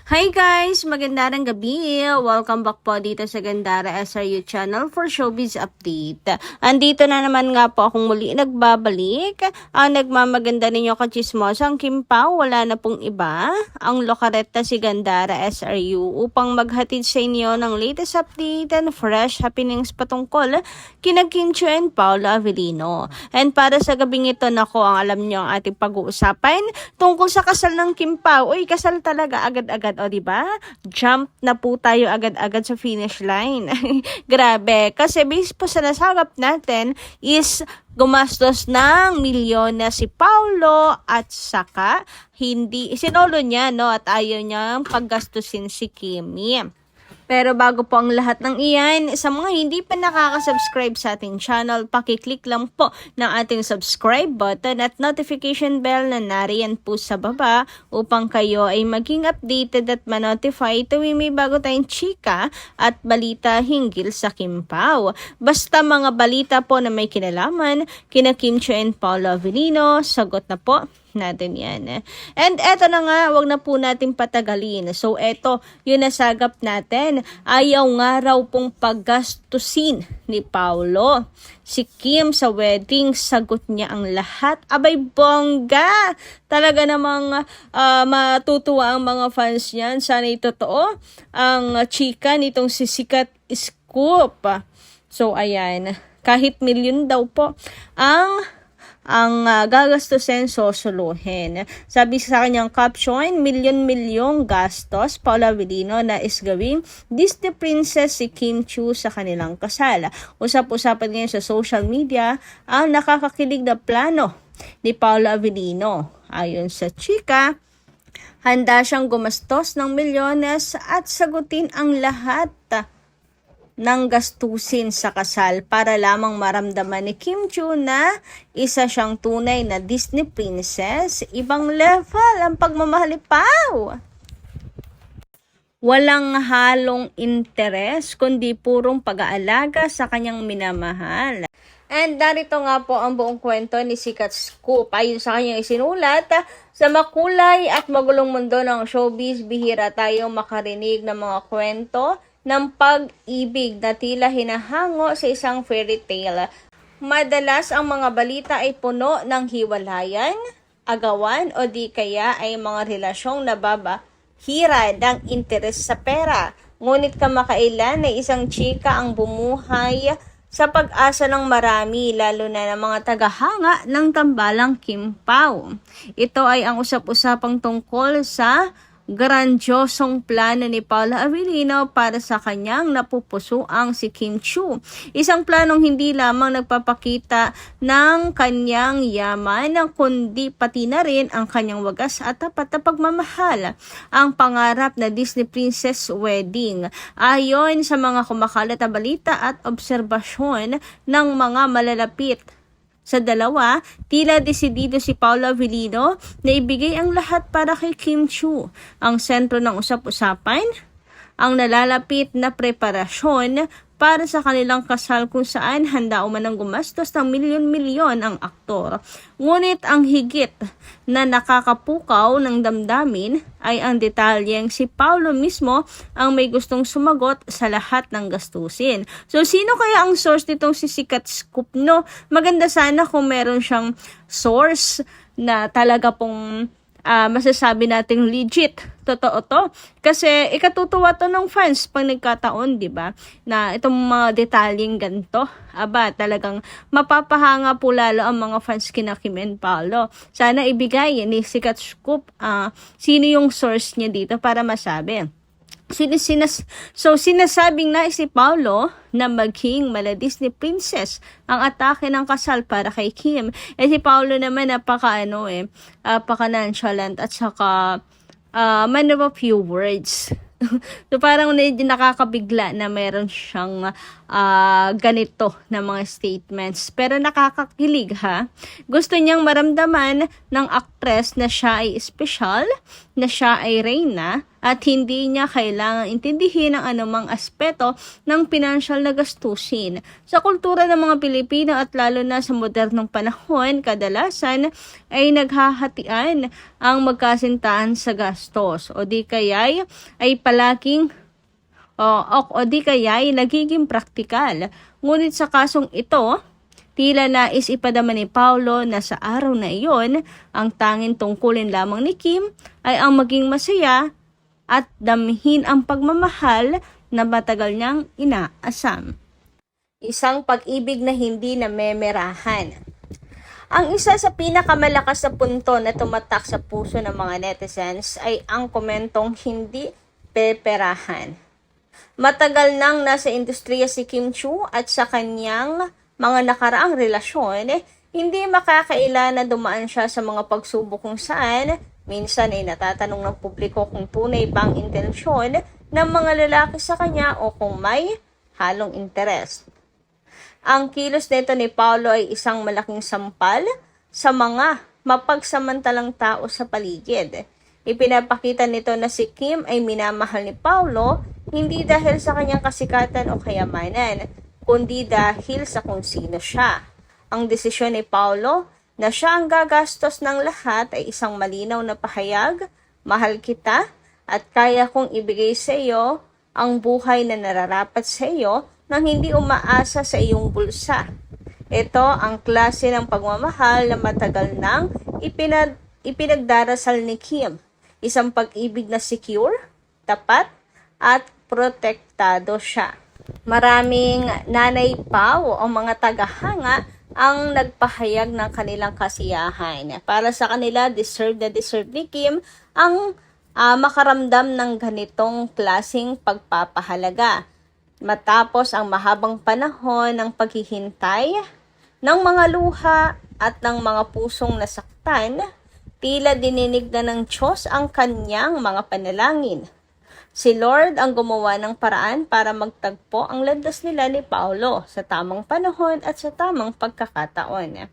Hi guys! Magandang gabi! Welcome back po dito sa Gandara SRU channel for showbiz update. Andito na naman nga po akong muli nagbabalik. Ang nagmamaganda ninyo kachismosang Kim Pao, wala na pong iba. Ang lokareta si Gandara SRU upang maghatid sa inyo ng latest update and fresh happenings patungkol kina Kim Chiu and Paolo Avellino. And para sa gabing ito, nako, ang alam nyo ang ating pag-uusapan tungkol sa kasal ng Kim Pao. Uy, kasal talaga agad-agad, o diba? Jump na po tayo agad-agad sa finish line. Grabe, kasi based po sa nasagap natin is gumastos ng milyon na si Paolo at saka hindi sinolo niya, no, at ayaw niyang paggastusin si Kimi. Pero bago po ang lahat ng iyan, sa mga hindi pa nakaka-subscribe sa ating channel, pakiclick lang po ng ating subscribe button at notification bell na nariyan po sa baba upang kayo ay maging updated at ma-notify tuwing may bago tayong chika at balita hinggil sa Kim Pao. Basta mga balita po na may kinalaman, kina Kim Chiu and Paolo Avellino, sagot na po natin yan. And eto na nga, wag na po natin patagalin. So eto, yun nasagap natin. Ayaw nga raw pong paggastusin ni Paolo si Kim sa wedding, sagot niya ang lahat. Abay, bongga! Talaga namang matutuwa ang mga fans niyan. Sana'y totoo ang chika nitong si Sikat Scoop. So ayan, kahit milyon daw po ang gagastusin, sosoluhin. Sabi sa kanyang caption, milyon-milyong gastos Paolo Avellino na is gawing Disney princess si Kim Chiu sa kanilang kasal. Usap-usapan ngayon sa social media ang nakakakilig na plano ni Paolo Avellino. Ayon sa chika, handa siyang gumastos ng milyones at sagutin ang lahat ng gastusin sa kasal para lamang maramdaman ni Kim Chiu na isa siyang tunay na Disney princess. Ibang level ang pagmamahal ni Pao. Walang halong interes kundi purong pag-aalaga sa kanyang minamahal. And narito nga po ang buong kwento ni Sikat Scoop. Ayon sa kanyang isinulat, sa makulay at magulong mundo ng showbiz, bihira tayong makarinig ng mga kwento ng pag-ibig na tila hinahango sa isang fairy tale. Madalas ang mga balita ay puno ng hiwalayan, agawan o di kaya ay mga relasyong nababahira ng interes sa pera. Ngunit kamakailan ay isang chika ang bumuhay sa pag-asa ng marami, lalo na ng mga tagahanga ng tambalang Kim Pao. Ito ay ang usap-usapang tungkol sa grandiosong plano ni Paolo Avellino para sa kanyang napupusuang si Kim Chiu. Isang planong hindi lamang nagpapakita ng kanyang yaman, kundi pati na rin ang kanyang wagas at tapat na pagmamahal, ang pangarap na Disney Princess Wedding. Ayon sa mga kumakalat na balita at obserbasyon ng mga malalapit sa dalawa, tila desidido si Paolo Avellino na ibigay ang lahat para kay Kim Chiu. Ang sentro ng usap-usapan, ang nalalapit na preparasyon para sa kanilang kasal kung saan handa umanang gumastos ng milyon-milyon ang aktor. Ngunit ang higit na nakakapukaw ng damdamin ay ang detalyeng si Paolo mismo ang may gustong sumagot sa lahat ng gastusin. So sino kaya ang source nitong si Sikat Scoop, no? Maganda sana kung meron siyang source na talaga pong masasabi nating legit, totoo to. Kasi ikatutuwa to ng fans pag nagkataon, di ba? Na itong mga detalyeng ganito, aba, talagang mapapahanga po lalo ang mga fans kina Kim and Paolo. Sana ibigay ni Sikat Scoop sino yung source niya dito para masabi. Sinasabing na si Paolo na maging mala Disney princess ang atake ng kasal para kay Kim. Si Paolo naman napaka nonchalant at saka man of a few words. So parang nakakabigla na meron siyang ganito na mga statements. Pero nakakakilig, ha. Gusto niyang maramdaman ng Actress na siya ay espesyal, na siya ay reyna, at hindi niya kailangang intindihin ang anumang aspeto ng pinansyal na gastusin. Sa kultura ng mga Pilipino at lalo na sa modernong panahon, kadalasan ay naghahatian ang magkasintahan sa gastos o di kaya'y ay palaging o di kaya'y nagiging praktikal. Ngunit sa kasong ito, tila nais ipadama ni Paulo na sa araw na iyon, ang tanging tungkulin lamang ni Kim ay ang maging masaya at damhin ang pagmamahal na matagal niyang inaasam. Isang pag-ibig na hindi namemerahan. Ang isa sa pinakamalakas na punto na tumatak sa puso ng mga netizens ay ang komentong hindi peperahan. Matagal nang nasa industriya si Kim Chiu at sa kanyang mga nakaraang relasyon, hindi makakaila na dumaan siya sa mga pagsubok kung saan minsan ay natatanong ng publiko kung tunay bang intensyon ng mga lalaki sa kanya o kung may halong interest. Ang kilos nito ni Paulo ay isang malaking sampal sa mga mapagsamantalang tao sa paligid. Ipinapakita nito na si Kim ay minamahal ni Paulo hindi dahil sa kanyang kasikatan o kayamanan, kundi dahil sa kung sino siya. Ang desisyon ni Paulo na siya ang gagastos ng lahat ay isang malinaw na pahayag, mahal kita at kaya kong ibigay sa iyo ang buhay na nararapat sa iyo nang hindi umaasa sa iyong bulsa. Ito ang klase ng pagmamahal na matagal nang ipinagdarasal ni Kim. Isang pag-ibig na secure, tapat at protektado siya. Maraming nanay pao o mga tagahanga ang nagpahayag ng kanilang kasiyahan. Para sa kanila, deserve ni Kim ang makaramdam ng ganitong klaseng pagpapahalaga. Matapos ang mahabang panahon ng paghihintay, ng mga luha at ng mga pusong nasaktan, tila dininig na ng Diyos ang kanyang mga panalangin. Si Lord ang gumawa ng paraan para magtagpo ang landas nila ni Paulo sa tamang panahon at sa tamang pagkakataon.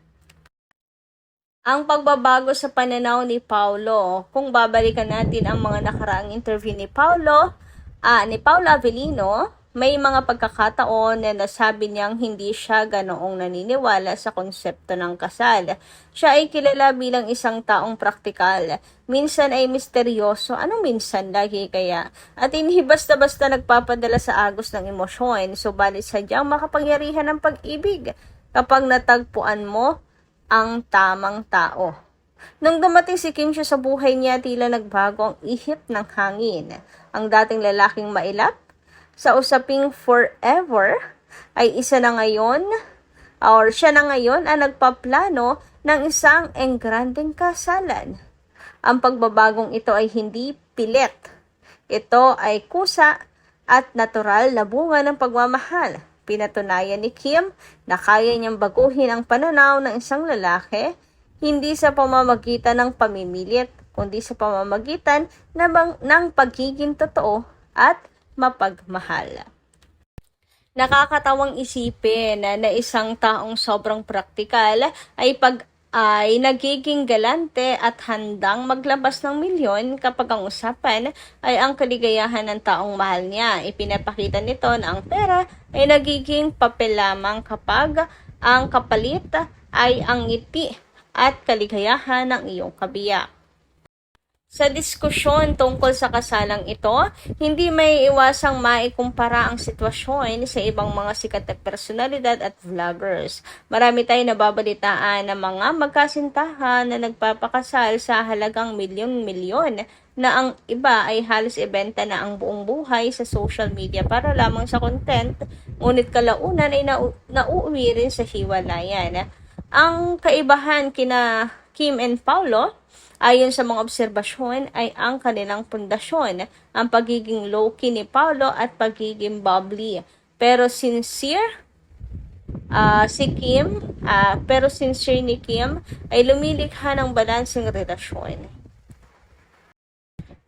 Ang pagbabago sa pananaw ni Paulo, kung babalikan natin ang mga nakaraang interview ni Paulo Avellino, may mga pagkakataon na nasabi niyang hindi siya ganoong naniniwala sa konsepto ng kasal. Siya ay kilala bilang isang taong praktikal. Minsan ay misteryoso, minsan lagi kaya? At hindi basta-basta nagpapadala sa agos ng emosyon, subalit sadyang makapangyarihan ng pag-ibig kapag natagpuan mo ang tamang tao. Nung dumating si Kim Chiu sa buhay niya, tila nagbago ang ihip ng hangin. Ang dating lalaking mailap, sa usaping forever, ay siya na ngayon ang nagpaplano ng isang engrandeng kasalan. Ang pagbabagong ito ay hindi pilit. Ito ay kusa at natural na bunga ng pagmamahal. Pinatunayan ni Kim na kaya niyang baguhin ang pananaw ng isang lalaki, hindi sa pamamagitan ng pamimilit, kundi sa pamamagitan ng pagiging totoo at mapagmahal. Nakakatawang isipin na isang taong sobrang praktikal ay nagiging galante at handang maglabas ng milyon kapag ang usapan ay ang kaligayahan ng taong mahal niya. Ipinapakita nito na ang pera ay nagiging papel lamang kapag ang kapalit ay ang ngiti at kaligayahan ng iyong kabiyak. Sa diskusyon tungkol sa kasalang ito, hindi may iwasang maikumpara ang sitwasyon sa ibang mga sikat na personalidad at vloggers. Marami tayong nababalitaan na mga magkasintahan na nagpapakasal sa halagang milyon-milyon na ang iba ay halos ibenta na ang buong buhay sa social media para lamang sa content, ngunit kalaunan ay nauuwi rin sa hiwalayan. Ang kaibahan kina Kim and Paulo, ayon sa mga obserbasyon, ay ang kanilang pundasyon, ang pagiging low-key ni Paulo at pagiging bubbly. Pero sincere ni Kim ay lumilikha ng balanseng relasyon.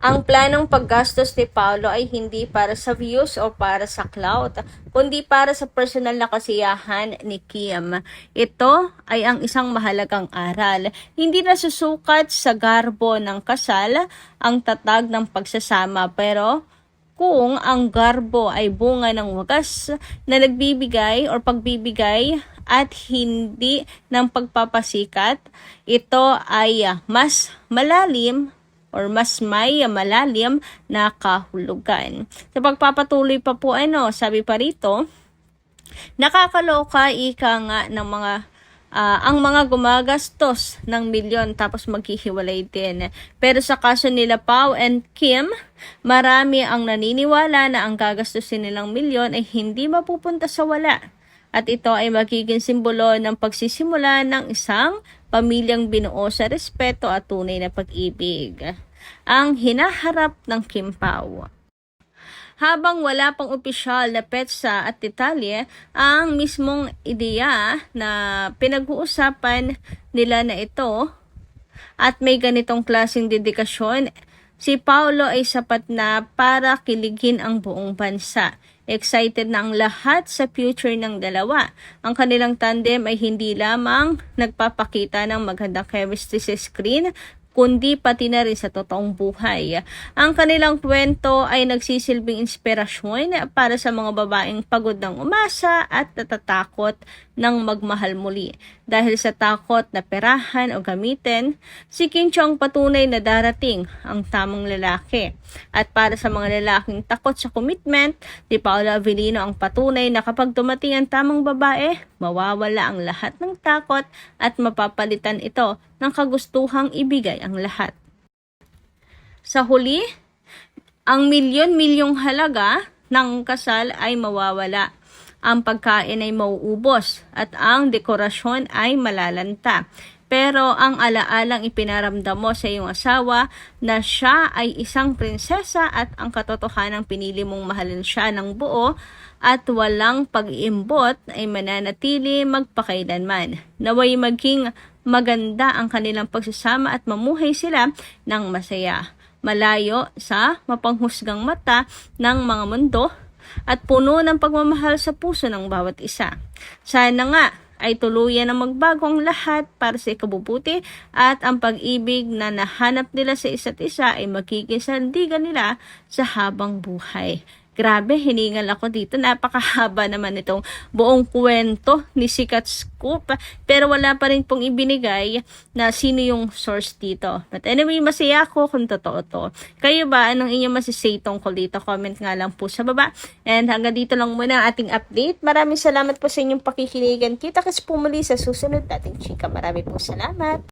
Ang planong paggastos ni Paolo ay hindi para sa views o para sa clout, kundi para sa personal na kasiyahan ni Kim. Ito ay ang isang mahalagang aral. Hindi nasusukat sa garbo ng kasal ang tatag ng pagsasama, pero kung ang garbo ay bunga ng wagas na nagbibigay o pagbibigay at hindi ng pagpapasikat, ito ay mas malalim or mas may malalim na kahulugan. Sa pagpapatuloy pa po sabi pa rito, nakakaloka ika nga ng ang mga gumagastos ng milyon tapos maghihiwalay din. Pero sa kaso nila Pao and Kim, marami ang naniniwala na ang gagastusin nilang milyon ay hindi mapupunta sa wala. At ito ay magiging simbolo ng pagsisimula ng isang pamilyang binuo sa respeto at tunay na pag-ibig. Ang hinaharap ng Kim Pao. Habang wala pang opisyal na petsa at detalye, ang mismong ideya na pinag-uusapan nila na ito at may ganitong klaseng dedikasyon, si Paolo ay sapat na para kiligin ang buong bansa. Excited na ang lahat sa future ng dalawa. Ang kanilang tandem ay hindi lamang nagpapakita ng magandang chemistry sa screen, kundi pati na rin sa totoong buhay. Ang kanilang kwento ay nagsisilbing inspirasyon para sa mga babaeng pagod ng umasa at natatakot ng magmahal muli. Dahil sa takot na perahan o gamitin, si Kim Chong patunay na darating ang tamang lalaki. At para sa mga lalaking takot sa commitment, si Paolo Avellino ang patunay na kapag dumating ang tamang babae, mawawala ang lahat ng takot at mapapalitan ito ng kagustuhang ibigay ang lahat. Sa huli, ang milyon-milyong halaga ng kasal ay mawawala. Ang pagkain ay mauubos at ang dekorasyon ay malalanta. Pero ang alaalang ipinaramdam mo sa iyong asawa na siya ay isang prinsesa at ang katotohanang pinili mong mahalin siya ng buo at walang pag-iimbot ay mananatili magpakailanman. Naway maging maganda ang kanilang pagsasama at mamuhay sila ng masaya, malayo sa mapanghusgang mata ng mga mundo at puno ng pagmamahal sa puso ng bawat isa. Sana nga ay tuluyan na magbago ang lahat para sa ikabubuti at ang pag-ibig na nahanap nila sa isa't isa ay magiging sandigan nila sa habang buhay. Grabe, hiningal ako dito. Napakahaba naman itong buong kwento ni Sikat Scoop. Pero wala pa rin pong ibinigay na sino yung source dito. But anyway, masaya ako kung totoo to. Kayo ba? Anong inyong masisay tungkol dito? Comment nga lang po sa baba. And hanggang dito lang muna ang ating update. Maraming salamat po sa inyong pakikinigan. Kita-kits po muli sa susunod nating chika. Maraming po salamat.